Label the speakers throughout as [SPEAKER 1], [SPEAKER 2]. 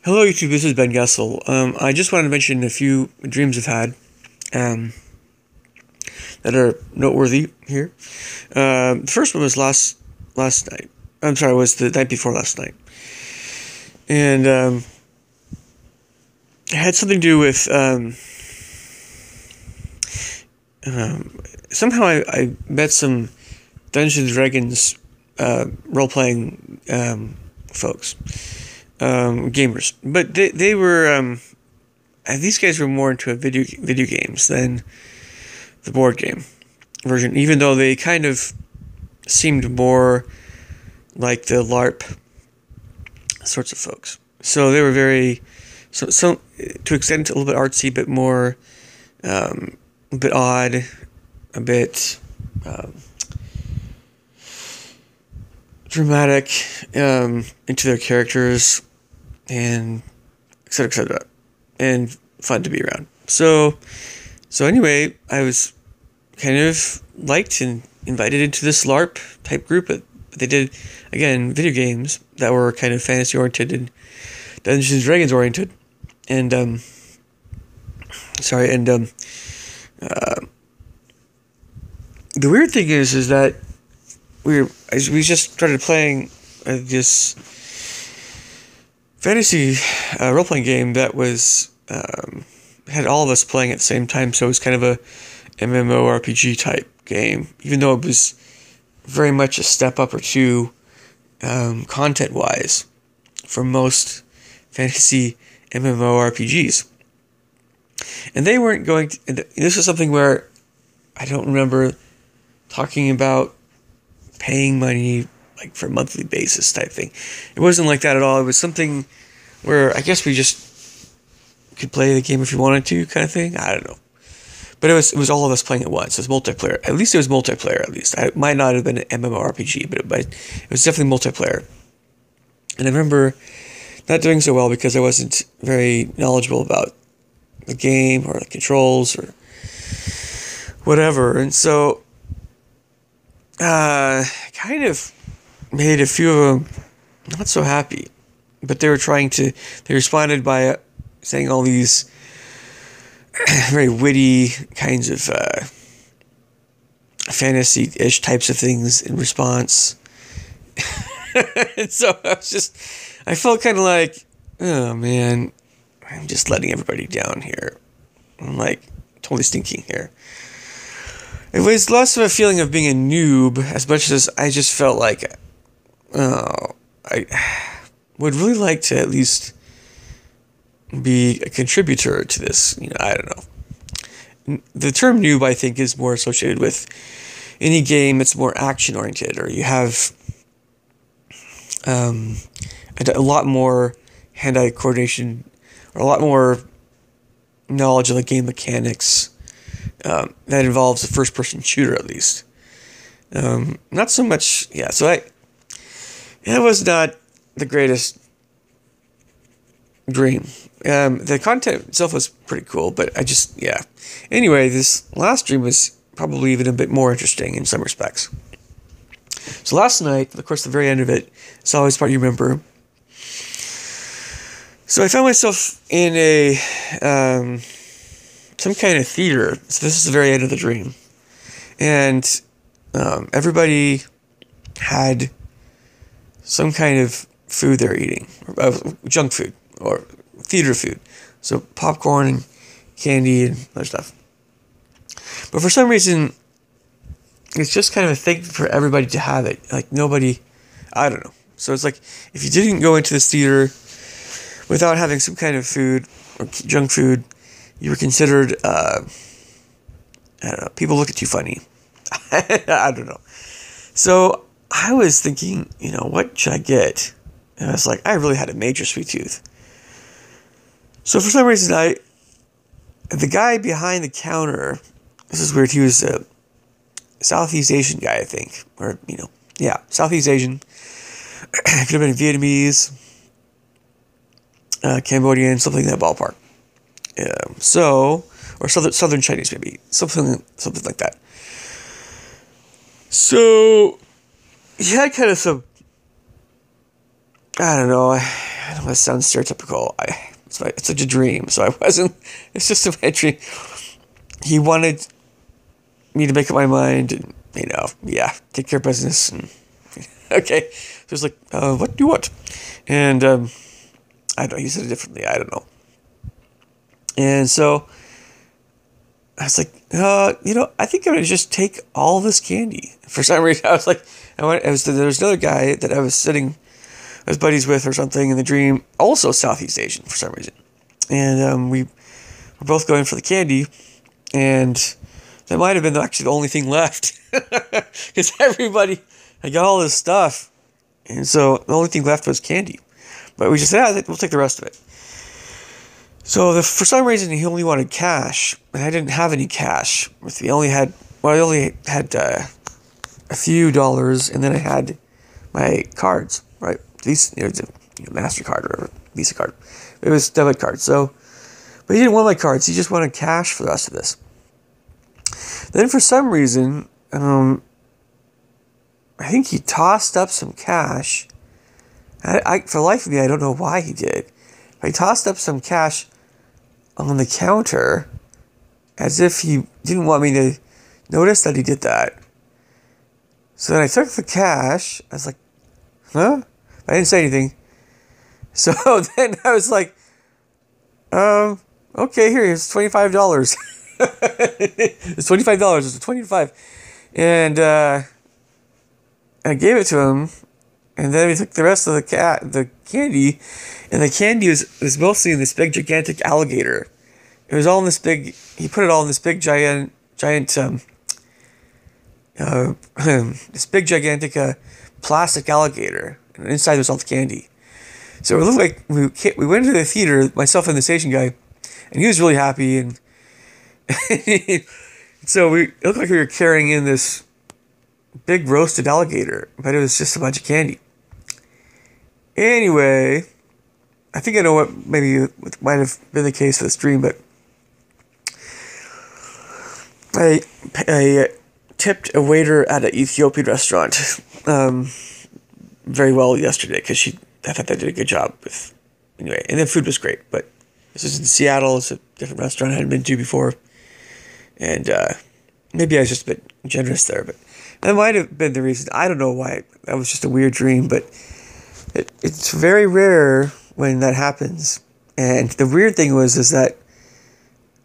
[SPEAKER 1] Hello YouTube, this is Ben Gessel. I just wanted to mention a few dreams I've had that are noteworthy here. The first one was last night. I'm sorry, it was the night before last night. And it had something to do with somehow I met some Dungeons & Dragons role-playing folks. Gamers, but they were these guys were more into video games than the board game version, even though they kind of seemed more like the LARP sorts of folks. So they were very so to extent a little bit artsy, but more a bit odd, a bit dramatic into their characters, and etc., and fun to be around. So anyway, I was kind of liked and invited into this LARP type group. But they did, again, video games that were kind of fantasy oriented and Dungeons & Dragons oriented, and the weird thing is that we just started playing this fantasy role-playing game that was had all of us playing at the same time, so it was kind of a MMORPG type game, even though it was very much a step up or two content-wise from most fantasy MMORPGs. And they weren't going to, this is something where I don't remember talking about paying money like for a monthly basis type thing. It wasn't like that at all. It was something where I guess we just could play the game if we wanted to, kind of thing. I don't know. But it was all of us playing at once. It was multiplayer. At least it was multiplayer. At least it might not have been an MMORPG, but it was definitely multiplayer. And I remember not doing so well because I wasn't very knowledgeable about the game or the controls or whatever, and so kind of made a few of them not so happy. But they responded by saying all these very witty kinds of fantasy-ish types of things in response. And so I felt kind of like, oh man, I'm just letting everybody down here. I'm like totally stinking here. It was less of a feeling of being a noob as much as I just felt like, oh, I would really like to at least be a contributor to this. I don't know. The term noob, I think, is more associated with any game that's more action-oriented, or you have a lot more hand-eye coordination, or a lot more knowledge of the game mechanics that involves a first-person shooter, at least. Not so much, yeah. So it was not the greatest dream. The content itself was pretty cool, but yeah. Anyway, this last dream was probably even a bit more interesting in some respects. So last night, of course, the very end of it, it's always part you remember. So I found myself in a some kind of theater. So this is the very end of the dream, and everybody had some kind of food they're eating, junk food or theater food. So popcorn and candy and other stuff. But for some reason, it's just kind of a thing for everybody to have it. Like nobody, I don't know. So it's like if you didn't go into this theater without having some kind of food or junk food, you were considered, I don't know, people look at you funny. I don't know. So I was thinking, what should I get? And I was like, I really had a major sweet tooth. So for some reason, the guy behind the counter, this is weird, he was a Southeast Asian guy, I think. Or, Southeast Asian. Could have been Vietnamese, Cambodian, something in that ballpark. Or Southern Chinese, maybe. Something like that. So he had kind of some, I don't know, know this sounds stereotypical. It's such a dream, so I wasn't. It's just a dream. He wanted me to make up my mind, and take care of business. And okay, so it's like, what do you want? And I don't know. He said it differently. I don't know. And so I was like, I think I'm gonna just take all this candy. For some reason, I was like, there was another guy that I was buddies with or something in the dream, also Southeast Asian for some reason, and we were both going for the candy, and that might have been actually the only thing left, because everybody had got all this stuff, and so the only thing left was candy, but we just said, we'll take the rest of it. So for some reason he only wanted cash, and I didn't have any cash with me. I only had a few dollars, and then I had my cards, right? These, MasterCard or Visa card. It was debit card. So, but he didn't want my cards. He just wanted cash for the rest of this. Then for some reason, I think he tossed up some cash. For the life of me, I don't know why he did. But he tossed up some cash on the counter as if he didn't want me to notice that he did that. So then I took the cash. I was like, huh? I didn't say anything. So then I was like, okay, here's $25. It's $25. It's $25. And I gave it to him. And then we took the rest of the candy. And the candy was mostly in this big, gigantic alligator. It was all in this big, he put it all in this big, giant, this big, gigantic plastic alligator. And inside was all the candy. So it looked like we went to the theater, myself and the station guy, and he was really happy. And so it looked like we were carrying in this big roasted alligator, but it was just a bunch of candy. Anyway, I think I know what might have been the case for this dream, but I tipped a waiter at an Ethiopian restaurant very well yesterday because I thought they did a good job with. Anyway, and the food was great, but this is in Seattle. It's a different restaurant I hadn't been to before, and maybe I was just a bit generous there, but that might have been the reason. I don't know why. That was just a weird dream, but it's very rare when that happens. And the weird thing is that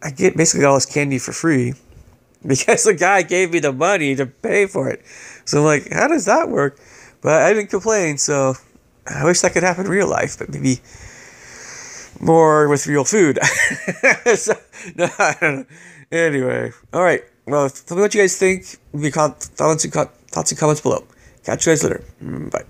[SPEAKER 1] I basically got all this candy for free because the guy gave me the money to pay for it. So I'm like, how does that work? But I didn't complain, so I wish that could happen in real life, but maybe more with real food. So, no, I don't know. Anyway, all right. Well, tell me what you guys think. Leave me thoughts and comments below. Catch you guys later. Bye.